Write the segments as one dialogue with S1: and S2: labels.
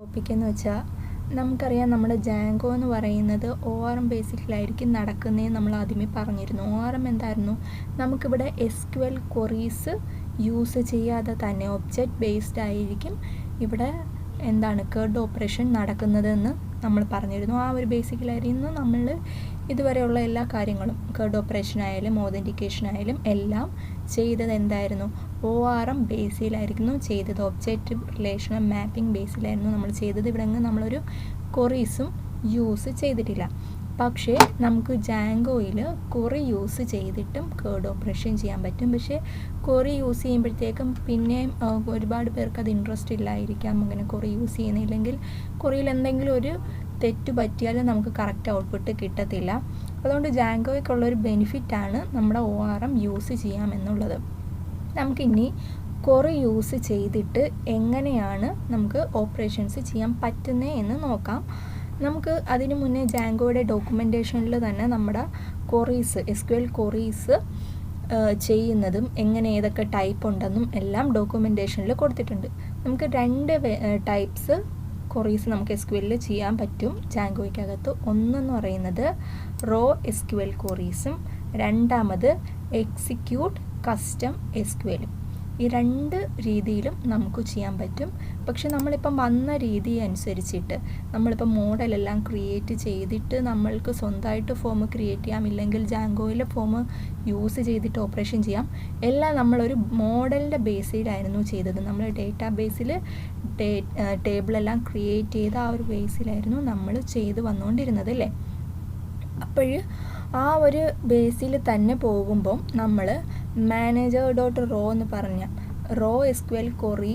S1: ടോപ്പിക്കെന്ന് വെച്ചാൽ നമുക്കറിയാം നമ്മുടെ ജാങ്കോ എന്ന് പറയുന്നത് ORM ബേസിസിലായിരിക്കും നടക്കുന്നതെന്ന് നമ്മൾ ആദ്യമേ പറഞ്ഞിരുന്നു. ORM എന്തായിരുന്നു? നമുക്കിവിടെ SQL ക്വറീസ് യൂസ് ചെയ്യാതെ തന്നെ ഒബ്ജക്റ്റ് ബേസ്ഡ് ആയിരിക്കും ഇവിടെ CRUD ഓപ്പറേഷൻ നടക്കുന്നതെന്ന് നമ്മൾ പറഞ്ഞിരുന്നു. ആ ഒരു ബേസിക്കലായിരുന്നു നമ്മൾ ഇതുവരെയുള്ള എല്ലാ കാര്യങ്ങളും CRUD ഓപ്പറേഷൻ ആയാലും ഓതൻറ്റിക്കേഷൻ ആയാലും എല്ലാം ചെയ്തത് എന്തായിരുന്നു? ORM ബേസിലായിരുന്നു ചെയ്തത്. ഒബ്ജക്റ്റ് റിലേഷണൽ മാപ്പിംഗ് ബേസിലായിരുന്നു നമ്മൾ ചെയ്തത്. ഇവിടെ നമ്മളൊരു ക്വറീസും യൂസ് ചെയ്തിട്ടില്ല. പക്ഷേ നമുക്ക് ജാങ്കോയിൽ ക്വറി യൂസ് ചെയ്തിട്ടും CRUD ഓപ്പറേഷൻ ചെയ്യാൻ പറ്റും. പക്ഷേ ക്വറി യൂസ് ചെയ്യുമ്പോഴത്തേക്കും പിന്നെയും ഒരുപാട് പേർക്ക് അത് ഇൻട്രസ്റ്റ് ഇല്ലായിരിക്കാം. അങ്ങനെ ക്വറി യൂസ് ചെയ്യുന്നില്ലെങ്കിൽ ക്വറിയിൽ എന്തെങ്കിലും ഒരു തെറ്റ് പറ്റിയാലും നമുക്ക് കറക്റ്റ് ഔട്ട്പുട്ട് കിട്ടത്തില്ല. അതുകൊണ്ട് ജാങ്കോയ്ക്കുള്ളൊരു ബെനിഫിറ്റാണ് നമ്മുടെ ORM യൂസ് ചെയ്യാമെന്നുള്ളത്. നമുക്കിനി ക്വറി യൂസ് ചെയ്തിട്ട് എങ്ങനെയാണ് നമുക്ക് ഓപ്പറേഷൻസ് ചെയ്യാൻ പറ്റുന്നത് എന്ന് നോക്കാം. നമുക്ക് അതിന് മുന്നേ ജാങ്കോയുടെ ഡോക്യുമെൻറ്റേഷനിൽ തന്നെ നമ്മുടെ ക്വറീസ് SQL ക്വറീസ് ചെയ്യുന്നതും എങ്ങനെ ഏതൊക്കെ ടൈപ്പ് ഉണ്ടെന്നും എല്ലാം ഡോക്യുമെൻറ്റേഷനിൽ കൊടുത്തിട്ടുണ്ട്. നമുക്ക് രണ്ട് ടൈപ്സ് ക്വറീസ് നമുക്ക് SQL ചെയ്യാൻ പറ്റും ജാങ്കോയ്ക്കകത്ത്. ഒന്നെന്ന് പറയുന്നത് റോ SQL ക്വറീസും രണ്ടാമത് എക്സിക്യൂട്ട് കസ്റ്റം SQLും. ഈ രണ്ട് രീതിയിലും നമുക്ക് ചെയ്യാൻ പറ്റും. പക്ഷെ നമ്മളിപ്പം വന്ന രീതി അനുസരിച്ചിട്ട് നമ്മളിപ്പം മോഡലെല്ലാം ക്രിയേറ്റ് ചെയ്തിട്ട് നമ്മൾക്ക് സ്വന്തമായിട്ട് ഫോം ക്രിയേറ്റ് ചെയ്യാം, ഇല്ലെങ്കിൽ ജാങ്കോയിലെ ഫോം യൂസ് ചെയ്തിട്ട് ഓപ്പറേഷൻ ചെയ്യാം. എല്ലാം നമ്മളൊരു മോഡലിൻ്റെ ബേസിലായിരുന്നു ചെയ്തത്. നമ്മൾ ഡേറ്റാ ബേസിൽ ടേബിളെല്ലാം ക്രിയേറ്റ് ചെയ്ത് ആ ഒരു ബേസിലായിരുന്നു നമ്മൾ ചെയ്ത് വന്നുകൊണ്ടിരുന്നത് അല്ലേ. അപ്പോൾ ആ ഒരു ബേസിൽ തന്നെ പോകുമ്പം നമ്മൾ manager.row എന്ന് പറഞ്ഞ റോ SQL ക്വറി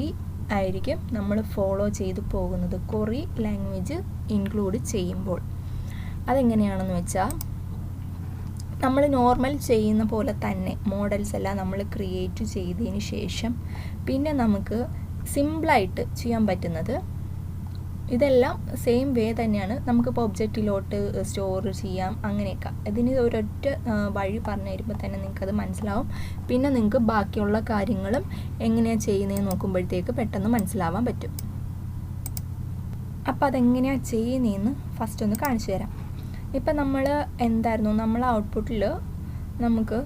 S1: ആയിരിക്കും നമ്മൾ ഫോളോ ചെയ്ത് പോകുന്നത് ക്വറി ലാംഗ്വേജ് ഇൻക്ലൂഡ് ചെയ്യുമ്പോൾ. അതെങ്ങനെയാണെന്ന് വെച്ചാൽ നമ്മൾ നോർമൽ ചെയ്യുന്ന പോലെ തന്നെ മോഡൽസ് എല്ലാം നമ്മൾ ക്രിയേറ്റ് ചെയ്തതിന് ശേഷം പിന്നെ നമുക്ക് സിമ്പിളായിട്ട് ചെയ്യാൻ പറ്റുന്നത് ഇതെല്ലാം സെയിം വേ തന്നെയാണ്. നമുക്കിപ്പോൾ ഒബ്ജക്റ്റിലോട്ട് സ്റ്റോർ ചെയ്യാം, അങ്ങനെയൊക്കെ. ഇതിന് ഒരൊറ്റ വഴി പറഞ്ഞു തരുമ്പോൾ തന്നെ നിങ്ങൾക്കത് മനസ്സിലാവും. പിന്നെ നിങ്ങൾക്ക് ബാക്കിയുള്ള കാര്യങ്ങളും എങ്ങനെയാണ് ചെയ്യുന്നതെന്ന് നോക്കുമ്പോഴത്തേക്ക് പെട്ടെന്ന് മനസ്സിലാവാൻ പറ്റും. അപ്പോൾ അതെങ്ങനെയാണ് ചെയ്യുന്നതെന്ന് ഫസ്റ്റ് ഒന്ന് കാണിച്ചു തരാം. ഇപ്പം നമ്മൾ എന്തായിരുന്നു, നമ്മൾ ഔട്ട്പുട്ടിൽ നമുക്ക്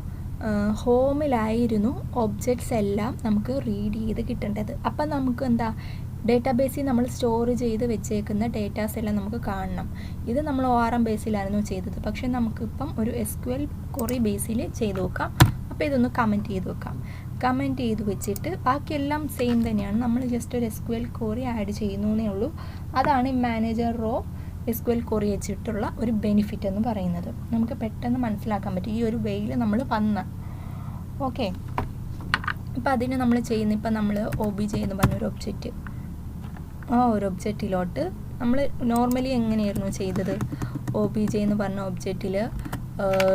S1: ഹോമിലായിരുന്നു ഒബ്ജക്ട്സ് എല്ലാം നമുക്ക് റീഡ് ചെയ്ത് കിട്ടേണ്ടത്. അപ്പം നമുക്ക് എന്താ, ഡേറ്റാബേസിൽ നമ്മൾ സ്റ്റോർ ചെയ്ത് വെച്ചേക്കുന്ന ഡേറ്റാസ് എല്ലാം നമുക്ക് കാണണം. ഇത് നമ്മൾ ORM ബേസിലായിരുന്നു ചെയ്തത്. പക്ഷേ നമുക്കിപ്പം ഒരു SQL ക്വറി ബേസിൽ ചെയ്ത് നോക്കാം. അപ്പോൾ ഇതൊന്ന് കമൻറ്റ് ചെയ്ത് വെക്കാം. കമൻറ്റ് ചെയ്ത് വെച്ചിട്ട് ബാക്കിയെല്ലാം സെയിം തന്നെയാണ്. നമ്മൾ ജസ്റ്റ് ഒരു SQL ക്വറി ആഡ് ചെയ്യുന്നേ ഉള്ളൂ. അതാണ് manager.row SQL ക്വറി വെച്ചിട്ടുള്ള ഒരു ബെനിഫിറ്റ് എന്ന് പറയുന്നത്. നമുക്ക് പെട്ടെന്ന് മനസ്സിലാക്കാൻ പറ്റും ഈ ഒരു വേയിൽ നമ്മൾ വന്ന. ഓക്കെ, ഇപ്പം അതിന് നമ്മൾ ചെയ്യുന്ന, ഇപ്പം നമ്മൾ OBJ എന്ന് പറഞ്ഞൊരു ഒബ്ജക്റ്റ്, ആ ഒരു ഒബ്ജക്റ്റിലോട്ട് നമ്മൾ നോർമലി എങ്ങനെയായിരുന്നു ചെയ്തത്, OBJ എന്ന് പറഞ്ഞ ഒബ്ജക്റ്റിൽ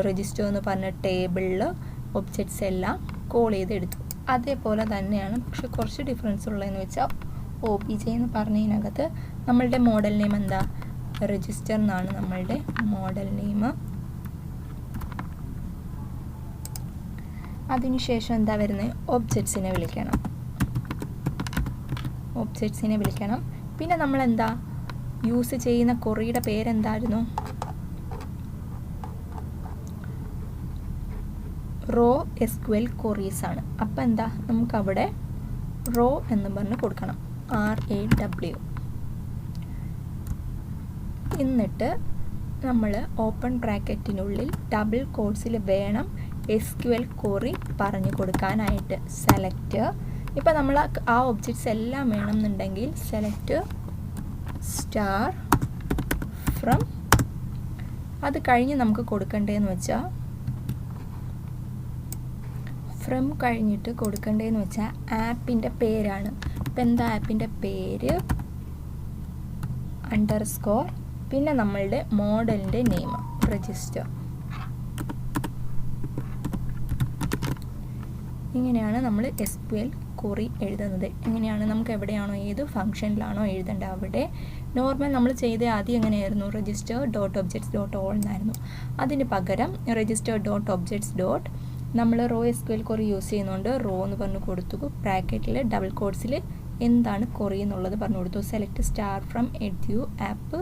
S1: രജിസ്റ്റർ എന്ന് പറഞ്ഞ ടേബിളിൽ ഒബ്ജക്ട്സ് എല്ലാം കോൾ ചെയ്തെടുത്തു. അതേപോലെ തന്നെയാണ്. പക്ഷെ കുറച്ച് ഡിഫറൻസ് ഉള്ളതെന്ന് വെച്ചാൽ OBJ എന്ന് പറഞ്ഞതിനകത്ത് നമ്മളുടെ മോഡൽ നെയിം എന്താ, രജിസ്റ്റർ എന്നാണ് നമ്മളുടെ മോഡൽ നെയിം. അതിനുശേഷം എന്താ വരുന്നത്, ഒബ്ജക്ട്സിനെ വിളിക്കണം. പിന്നെ നമ്മൾ എന്താ യൂസ് ചെയ്യുന്ന ക്വറിയുടെ പേരെന്തായിരുന്നു, റോ SQL ക്വറീസ് ആണ്. അപ്പം എന്താ, നമുക്കവിടെ റോ എന്ന് പറഞ്ഞ് കൊടുക്കണം, RAW. എന്നിട്ട് നമ്മൾ ഓപ്പൺ ബ്രാക്കറ്റിനുള്ളിൽ ഡബിൾ കോട്ട്സിൽ വേണം SQL ക്വറി പറഞ്ഞു കൊടുക്കാനായിട്ട്. സെലക്ട്, ഇപ്പോൾ നമ്മൾ ആ ഒബ്ജക്ട്സ് എല്ലാം വേണമെന്നുണ്ടെങ്കിൽ സെലക്ട് സ്റ്റാർ ഫ്രം. അത് കഴിഞ്ഞ് നമുക്ക് കൊടുക്കേണ്ടതെന്ന് വെച്ചാൽ ഫ്രം കഴിഞ്ഞിട്ട് കൊടുക്കേണ്ടതെന്ന് വെച്ചാൽ ആപ്പിൻ്റെ പേരാണ്. ഇപ്പം എന്താ ആപ്പിൻ്റെ പേര്, അണ്ടർസ്കോർ, പിന്നെ നമ്മളുടെ മോഡലിൻ്റെ നെയിം രജിസ്റ്റർ. ഇങ്ങനെയാണ് നമ്മൾ SQL ക്വറി എഴുതുന്നത്. എങ്ങനെയാണ്, നമുക്ക് എവിടെയാണോ ഏത് ഫംഗ്ഷനിലാണോ എഴുതേണ്ടത് അവിടെ. നോർമൽ നമ്മൾ ചെയ്ത ആദ്യം എങ്ങനെയായിരുന്നു, register.objects.all എന്നായിരുന്നു. അതിന് പകരം register.objects. നമ്മൾ റോ SQL ക്വറി യൂസ് ചെയ്യുന്നതുകൊണ്ട് റോ എന്ന് പറഞ്ഞ് കൊടുത്തു, ബ്രാക്കറ്റിൽ ഡബിൾ കോട്ട്സിൽ എന്താണ് ക്വറി എന്നുള്ളത് പറഞ്ഞു കൊടുത്തു. Select star from edu app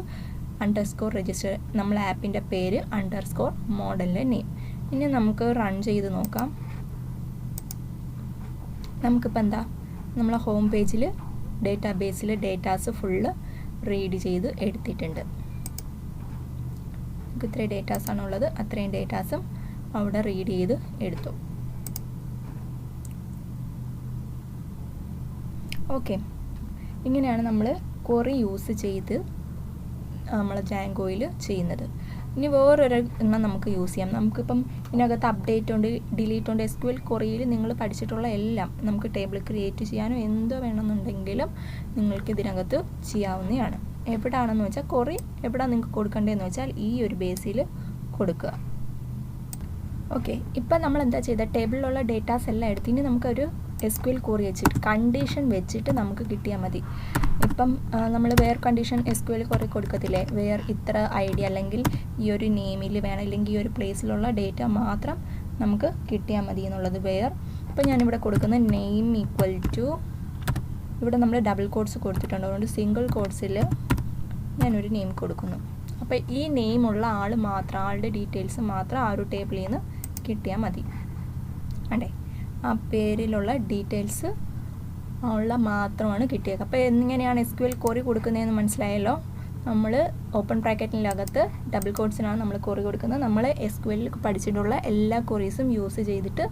S1: _ register, നമ്മൾ ആപ്പിൻ്റെ പേര് _ മോഡലിൻ്റെ നെയിം. ഇനി നമുക്ക് റൺ ചെയ്ത് നോക്കാം. നമുക്കിപ്പോൾ എന്താ, നമ്മളെ ഹോം പേജിൽ ഡേറ്റാബേസിൽ ഡേറ്റാസ് ഫുള്ള് റീഡ് ചെയ്ത് എടുത്തിട്ടുണ്ട്. നമുക്ക് ഇത്രയും ഡേറ്റാസാണുള്ളത്, അത്രയും ഡേറ്റാസും അവിടെ റീഡ് ചെയ്ത് എടുത്തു. ഓക്കെ, ഇങ്ങനെയാണ് നമ്മൾ ക്വറി യൂസ് ചെയ്ത് നമ്മൾ ജാങ്കോയിൽ ചെയ്യുന്നത്. ഇനി വേറൊരു എണ്ണം നമുക്ക് യൂസ് ചെയ്യാം. നമുക്കിപ്പം ഇതിനകത്ത് അപ്ഡേറ്റ് ഉണ്ട്, ഡിലീറ്റ് ഉണ്ട്. SQL ക്വറിയിൽ നിങ്ങൾ പഠിച്ചിട്ടുള്ള എല്ലാം നമുക്ക് ടേബിൾ ക്രിയേറ്റ് ചെയ്യാനോ എന്തോ വേണമെന്നുണ്ടെങ്കിലും നിങ്ങൾക്ക് ഇതിനകത്ത് ചെയ്യാവുന്നതാണ്. എവിടെയാണെന്ന് വെച്ചാൽ ക്വറി എവിടെയാണ് നിങ്ങൾക്ക് കൊടുക്കേണ്ടതെന്ന് വെച്ചാൽ ഈ ഒരു ബേസിൽ കൊടുക്കുക. ഓക്കെ, ഇപ്പം നമ്മൾ എന്താ ചെയ്തത്, ടേബിളിലുള്ള ഡേറ്റാസ് എല്ലാം എടുത്ത് ഇനി നമുക്കൊരു SQL ക്വറി വെച്ചിട്ട് കണ്ടീഷൻ വെച്ചിട്ട് നമുക്ക് കിട്ടിയാൽ മതി. ഇപ്പം നമ്മൾ വേർ കണ്ടീഷൻ SQL ക്വറി കൊടുക്കത്തില്ലേ, വേർ ഇത്ര ID അല്ലെങ്കിൽ ഈ ഒരു നെയിമിൽ വേണം, അല്ലെങ്കിൽ ഈ ഒരു പ്ലേസിലുള്ള ഡേറ്റ മാത്രം നമുക്ക് കിട്ടിയാൽ മതി എന്നുള്ളത് വേർ. ഇപ്പം ഞാനിവിടെ കൊടുക്കുന്ന നെയിം ഈക്വൽ ടു, ഇവിടെ നമ്മൾ ഡബിൾ കോഡ്സ് കൊടുത്തിട്ടുണ്ട്, അതുകൊണ്ട് സിംഗിൾ കോഡ്സിൽ ഞാനൊരു നെയിം കൊടുക്കുന്നു. അപ്പോൾ ഈ നെയിമുള്ള ആൾ മാത്രം, ആളുടെ ഡീറ്റെയിൽസ് മാത്രം ആ ഒരു ടേബിളിൽ നിന്ന് കിട്ടിയാൽ മതി. അതെ, ആ പേരിലുള്ള ഡീറ്റെയിൽസ് ഉള്ള മാത്രമാണ് കിട്ടിയത്. അപ്പോൾ എങ്ങനെയാണ് SQL ക്വറി കൊടുക്കുന്നതെന്ന് മനസ്സിലായല്ലോ. നമ്മൾ ഓപ്പൺ ബ്രാക്കറ്റിനകത്ത് ഡബിൾ കോഡ്സിനാണ് നമ്മൾ ക്വറി കൊടുക്കുന്നത്. നമ്മൾ SQL പഠിച്ചിട്ടുള്ള എല്ലാ ക്വറീസും യൂസ് ചെയ്തിട്ട്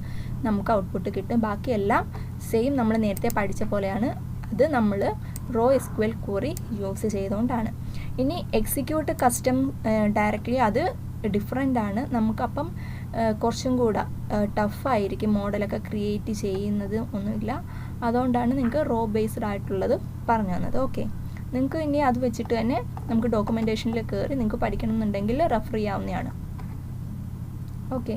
S1: നമുക്ക് ഔട്ട്പുട്ട് കിട്ടും. ബാക്കിയെല്ലാം സെയിം നമ്മൾ നേരത്തെ പഠിച്ച പോലെയാണ്. അത് നമ്മൾ റോ SQL ക്വറി യൂസ് ചെയ്തുകൊണ്ടാണ്. ഇനി എക്സിക്യൂട്ട് കസ്റ്റം ഡയറക്റ്റ്ലി അത് ഡിഫറെൻ്റ് ആണ്. നമുക്കപ്പം കുറച്ചും കൂടെ ടഫായിരിക്കും മോഡലൊക്കെ ക്രിയേറ്റ് ചെയ്യുന്നത് ഒന്നുമില്ല. അതുകൊണ്ടാണ് നിങ്ങൾക്ക് റോ ബേസ്ഡ് ആയിട്ടുള്ളത് പറഞ്ഞു തന്നത്. ഓക്കെ, നിങ്ങൾക്ക് ഇനി അത് വെച്ചിട്ട് തന്നെ നമുക്ക് ഡോക്യുമെൻറ്റേഷനിൽ കയറി നിങ്ങൾക്ക് പഠിക്കണമെന്നുണ്ടെങ്കിൽ റെഫർ ചെയ്യാവുന്നതാണ്. ഓക്കെ.